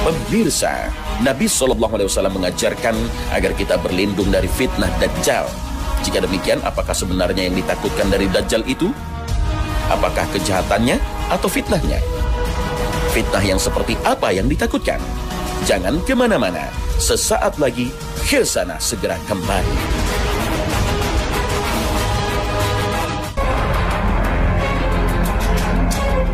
Pemirsa, Nabi SAW mengajarkan agar kita berlindung dari fitnah Dajjal. Jika demikian, apakah sebenarnya yang ditakutkan dari Dajjal itu? Apakah kejahatannya atau fitnahnya? Fitnah yang seperti apa yang ditakutkan? Jangan kemana-mana, sesaat lagi Khilzanah segera kembali.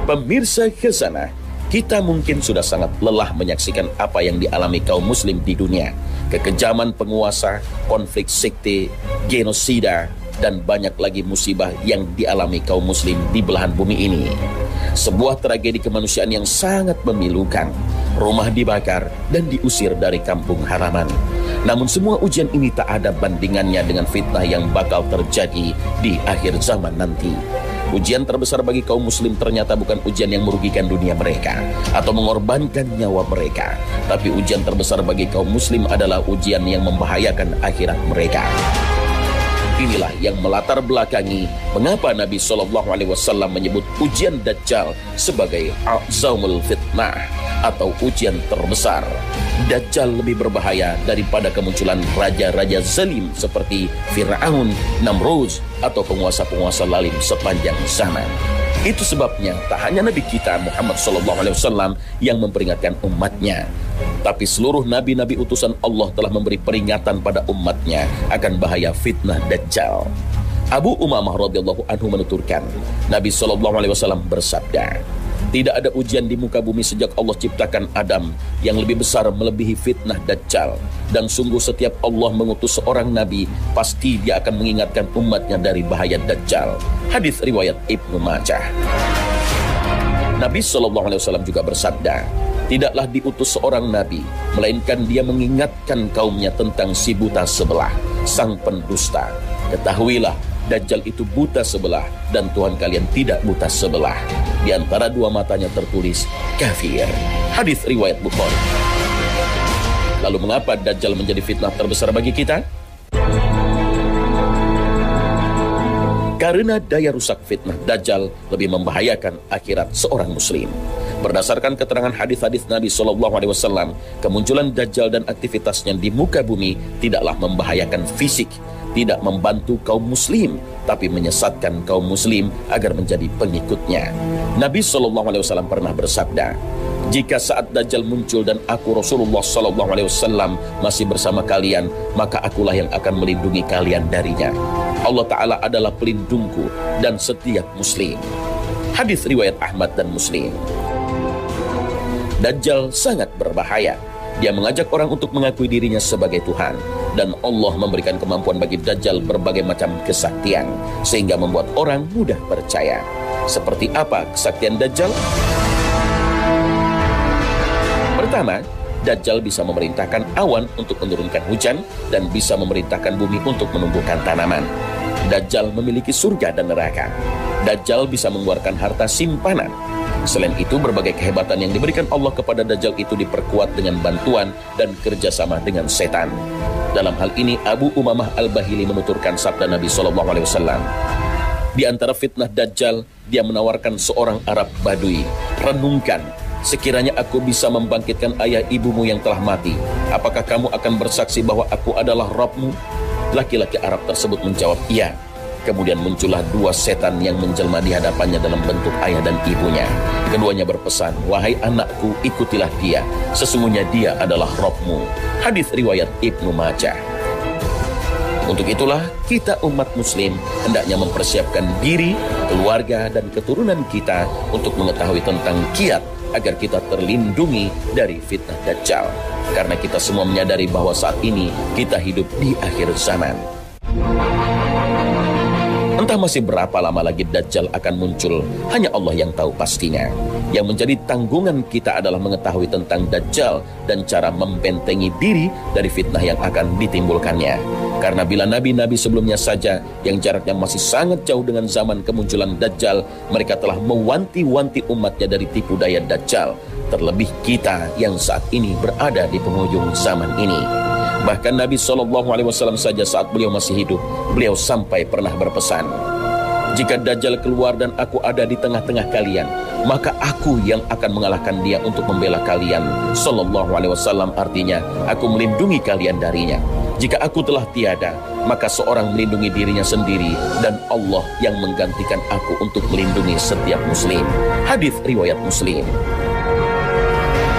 Pemirsa Khilzanah, kita mungkin sudah sangat lelah menyaksikan apa yang dialami kaum muslim di dunia. Kekejaman penguasa, konflik sekte, genosida, dan banyak lagi musibah yang dialami kaum muslim di belahan bumi ini. Sebuah tragedi kemanusiaan yang sangat memilukan. Rumah dibakar dan diusir dari kampung halaman. Namun semua ujian ini tak ada bandingannya dengan fitnah yang bakal terjadi di akhir zaman nanti. Ujian terbesar bagi kaum muslim ternyata bukan ujian yang merugikan dunia mereka atau mengorbankan nyawa mereka, tapi ujian terbesar bagi kaum muslim adalah ujian yang membahayakan akhirat mereka. Inilah yang melatar belakangi mengapa Nabi SAW menyebut ujian Dajjal sebagai a'zamul fitnah atau ujian terbesar. Dajjal lebih berbahaya daripada kemunculan raja-raja zalim seperti Fir'aun, Namrud, atau penguasa-penguasa lalim sepanjang zaman. Itu sebabnya tak hanya Nabi kita Muhammad SAW yang memperingatkan umatnya, tapi seluruh nabi-nabi utusan Allah telah memberi peringatan pada umatnya akan bahaya fitnah Dajjal. Abu Umamah radhiyallahu anhu menuturkan, Nabi SAW bersabda, tidak ada ujian di muka bumi sejak Allah ciptakan Adam yang lebih besar melebihi fitnah Dajjal. Dan sungguh setiap Allah mengutus seorang nabi, pasti dia akan mengingatkan umatnya dari bahaya Dajjal. Hadis riwayat Ibnu Majah. Nabi SAW juga bersabda, tidaklah diutus seorang nabi, melainkan dia mengingatkan kaumnya tentang si buta sebelah, sang pendusta. Ketahuilah, Dajjal itu buta sebelah dan Tuhan kalian tidak buta sebelah. Di antara dua matanya tertulis kafir. Hadis riwayat Bukhari. Lalu mengapa Dajjal menjadi fitnah terbesar bagi kita? Karena daya rusak fitnah Dajjal lebih membahayakan akhirat seorang muslim. Berdasarkan keterangan hadis-hadis Nabi SAW, kemunculan Dajjal dan aktivitasnya di muka bumi tidaklah membahayakan fisik, tidak membantu kaum muslim, tapi menyesatkan kaum muslim agar menjadi pengikutnya. Nabi SAW pernah bersabda, jika saat Dajjal muncul dan aku Rasulullah SAW masih bersama kalian, maka akulah yang akan melindungi kalian darinya. Allah Ta'ala adalah pelindungku dan setiap muslim. Hadis riwayat Ahmad dan Muslim. Dajjal sangat berbahaya. Dia mengajak orang untuk mengakui dirinya sebagai Tuhan. Dan Allah memberikan kemampuan bagi Dajjal berbagai macam kesaktian, sehingga membuat orang mudah percaya. Seperti apa kesaktian Dajjal? Pertama, Dajjal bisa memerintahkan awan untuk menurunkan hujan dan bisa memerintahkan bumi untuk menumbuhkan tanaman. Dajjal memiliki surga dan neraka. Dajjal bisa mengeluarkan harta simpanan. Selain itu, berbagai kehebatan yang diberikan Allah kepada Dajjal itu diperkuat dengan bantuan dan kerjasama dengan setan. Dalam hal ini, Abu Umamah Al-Bahili menuturkan sabda Nabi SAW. Di antara fitnah Dajjal, dia menawarkan seorang Arab Badui, renungkan, sekiranya aku bisa membangkitkan ayah ibumu yang telah mati, apakah kamu akan bersaksi bahwa aku adalah Rabbmu? Laki-laki Arab tersebut menjawab, iya. Kemudian muncullah dua setan yang menjelma di hadapannya dalam bentuk ayah dan ibunya. Keduanya berpesan, wahai anakku, ikutilah dia. Sesungguhnya dia adalah Rabbmu. Hadis riwayat Ibnu Majah. Untuk itulah kita umat muslim hendaknya mempersiapkan diri, keluarga, dan keturunan kita untuk mengetahui tentang kiat agar kita terlindungi dari fitnah Dajjal. Karena kita semua menyadari bahwa saat ini kita hidup di akhir zaman. Entah masih berapa lama lagi Dajjal akan muncul, hanya Allah yang tahu pastinya. Yang menjadi tanggungan kita adalah mengetahui tentang Dajjal dan cara membentengi diri dari fitnah yang akan ditimbulkannya. Karena bila nabi-nabi sebelumnya saja yang jaraknya masih sangat jauh dengan zaman kemunculan Dajjal, mereka telah mewanti-wanti umatnya dari tipu daya Dajjal. Terlebih kita yang saat ini berada di penghujung zaman ini. Bahkan Nabi SAW saja saat beliau masih hidup, beliau sampai pernah berpesan, Jika Dajjal keluar dan aku ada di tengah-tengah kalian, maka aku yang akan mengalahkan dia untuk membela kalian. Sallallahu alaihi wasallam, artinya aku melindungi kalian darinya. Jika aku telah tiada, maka seorang melindungi dirinya sendiri dan Allah yang menggantikan aku untuk melindungi setiap muslim. Hadis riwayat Muslim.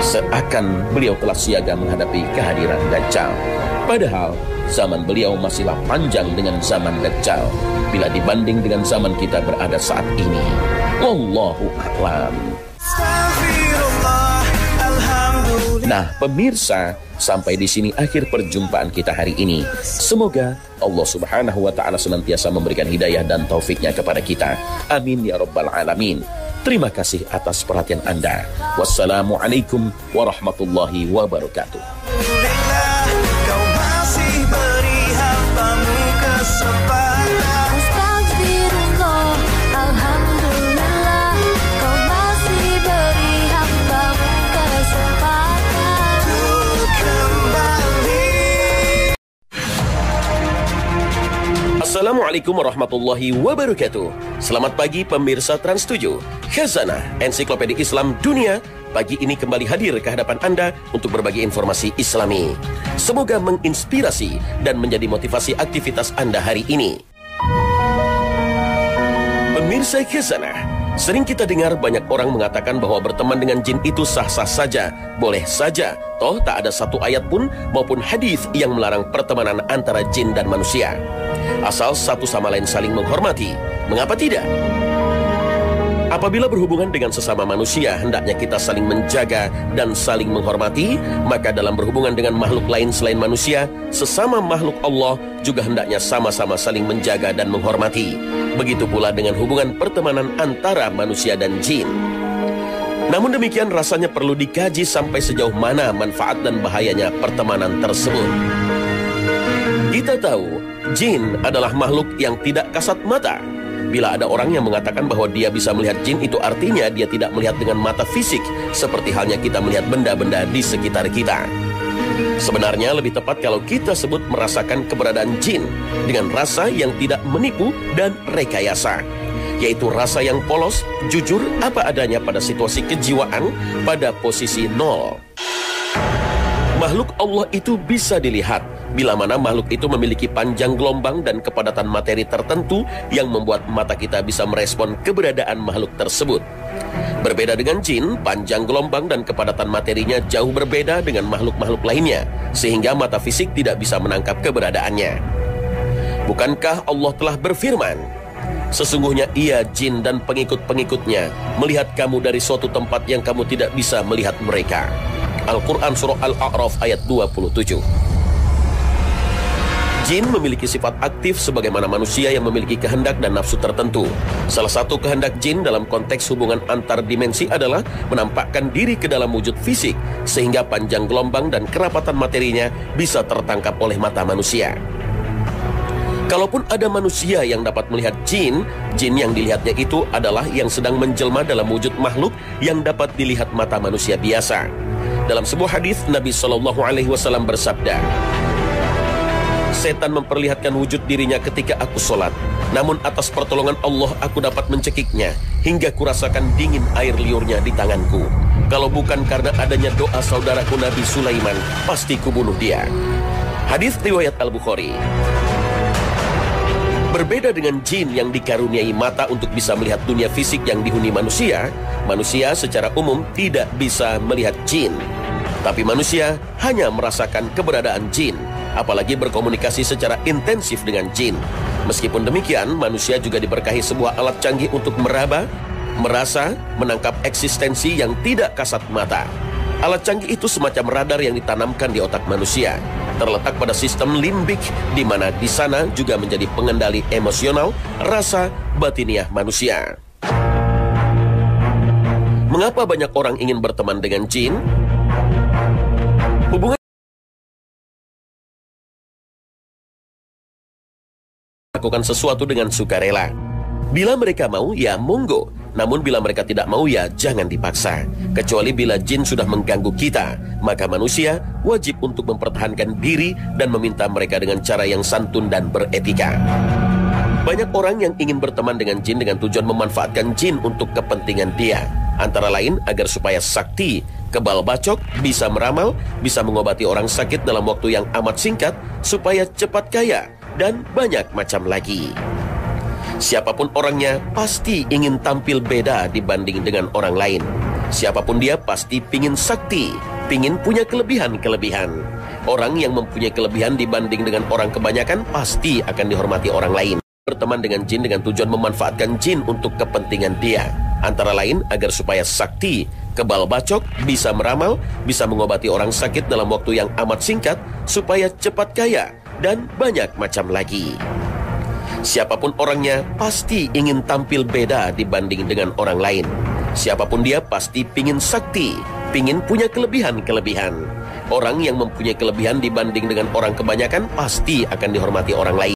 Seakan beliau telah siaga menghadapi kehadiran Dajjal. Padahal zaman beliau masihlah panjang dengan zaman Dajjal bila dibanding dengan zaman kita berada saat ini. Wallahu a'lam. Nah, pemirsa, sampai di sini akhir perjumpaan kita hari ini. Semoga Allah Subhanahu wa taala senantiasa memberikan hidayah dan taufiknya kepada kita. Amin ya rabbal alamin. Terima kasih atas perhatian Anda. Wassalamualaikum warahmatullahi wabarakatuh. Assalamualaikum warahmatullahi wabarakatuh. Selamat pagi pemirsa Trans 7. Khazanah Ensiklopedia Islam Dunia pagi ini kembali hadir ke hadapan Anda untuk berbagi informasi Islami. Semoga menginspirasi dan menjadi motivasi aktivitas Anda hari ini. Pemirsa Khazanah, sering kita dengar banyak orang mengatakan bahwa berteman dengan jin itu sah-sah saja, boleh saja. Toh tak ada satu ayat pun maupun hadis yang melarang pertemanan antara jin dan manusia. Asal satu sama lain saling menghormati, mengapa tidak? Apabila berhubungan dengan sesama manusia, hendaknya kita saling menjaga dan saling menghormati. Maka dalam berhubungan dengan makhluk lain selain manusia, sesama makhluk Allah juga hendaknya sama-sama saling menjaga dan menghormati. Begitu pula dengan hubungan pertemanan antara manusia dan jin. Namun demikian rasanya perlu dikaji sampai sejauh mana manfaat dan bahayanya pertemanan tersebut. Kita tahu jin adalah makhluk yang tidak kasat mata. Bila ada orang yang mengatakan bahwa dia bisa melihat jin, itu artinya dia tidak melihat dengan mata fisik, seperti halnya kita melihat benda-benda di sekitar kita. Sebenarnya lebih tepat kalau kita sebut merasakan keberadaan jin dengan rasa yang tidak menipu dan rekayasa, yaitu rasa yang polos, jujur apa adanya pada situasi kejiwaan pada posisi nol. Makhluk Allah itu bisa dilihat bila mana makhluk itu memiliki panjang gelombang dan kepadatan materi tertentu yang membuat mata kita bisa merespon keberadaan makhluk tersebut. Berbeda dengan jin, panjang gelombang dan kepadatan materinya jauh berbeda dengan makhluk-makhluk lainnya, sehingga mata fisik tidak bisa menangkap keberadaannya. Bukankah Allah telah berfirman, sesungguhnya ia jin dan pengikut-pengikutnya melihat kamu dari suatu tempat yang kamu tidak bisa melihat mereka. Al-Quran Surah Al-A'raf ayat 27. Jin memiliki sifat aktif sebagaimana manusia yang memiliki kehendak dan nafsu tertentu. Salah satu kehendak jin dalam konteks hubungan antar dimensi adalah menampakkan diri ke dalam wujud fisik, sehingga panjang gelombang dan kerapatan materinya bisa tertangkap oleh mata manusia. Kalaupun ada manusia yang dapat melihat jin, jin yang dilihatnya itu adalah yang sedang menjelma dalam wujud makhluk yang dapat dilihat mata manusia biasa. Dalam sebuah hadis Nabi SAW bersabda, setan memperlihatkan wujud dirinya ketika aku sholat, namun atas pertolongan Allah aku dapat mencekiknya hingga kurasakan dingin air liurnya di tanganku. Kalau bukan karena adanya doa saudaraku Nabi Sulaiman, pasti kubunuh dia. Hadis riwayat Al-Bukhari. Berbeda dengan jin yang dikaruniai mata untuk bisa melihat dunia fisik yang dihuni manusia, manusia secara umum tidak bisa melihat jin. Tapi manusia hanya merasakan keberadaan jin, apalagi berkomunikasi secara intensif dengan jin. Meskipun demikian, manusia juga diberkahi sebuah alat canggih untuk meraba, merasa, menangkap eksistensi yang tidak kasat mata. Alat canggih itu semacam radar yang ditanamkan di otak manusia. Terletak pada sistem limbik, di mana di sana juga menjadi pengendali emosional, rasa, batiniah manusia. Mengapa banyak orang ingin berteman dengan jin? Hubungan melakukan sesuatu dengan sukarela. Bila mereka mau, ya monggo. Namun bila mereka tidak mau, ya jangan dipaksa. Kecuali bila jin sudah mengganggu kita, maka manusia wajib untuk mempertahankan diri dan meminta mereka dengan cara yang santun dan beretika. Banyak orang yang ingin berteman dengan jin dengan tujuan memanfaatkan jin untuk kepentingan dia. Antara lain agar supaya sakti, kebal bacok, bisa meramal, bisa mengobati orang sakit dalam waktu yang amat singkat, supaya cepat kaya, dan banyak macam lagi. Siapapun orangnya pasti ingin tampil beda dibanding dengan orang lain. Siapapun dia pasti pingin sakti, pingin punya kelebihan-kelebihan. Orang yang mempunyai kelebihan dibanding dengan orang kebanyakan pasti akan dihormati orang lain. Berteman dengan jin dengan tujuan memanfaatkan jin untuk kepentingan dia. Antara lain agar supaya sakti, kebal bacok, bisa meramal, bisa mengobati orang sakit dalam waktu yang amat singkat, supaya cepat kaya, dan banyak macam lagi. Siapapun orangnya pasti ingin tampil beda dibanding dengan orang lain. Siapapun dia pasti pingin sakti, pingin punya kelebihan-kelebihan. Orang yang mempunyai kelebihan dibanding dengan orang kebanyakan pasti akan dihormati orang lain.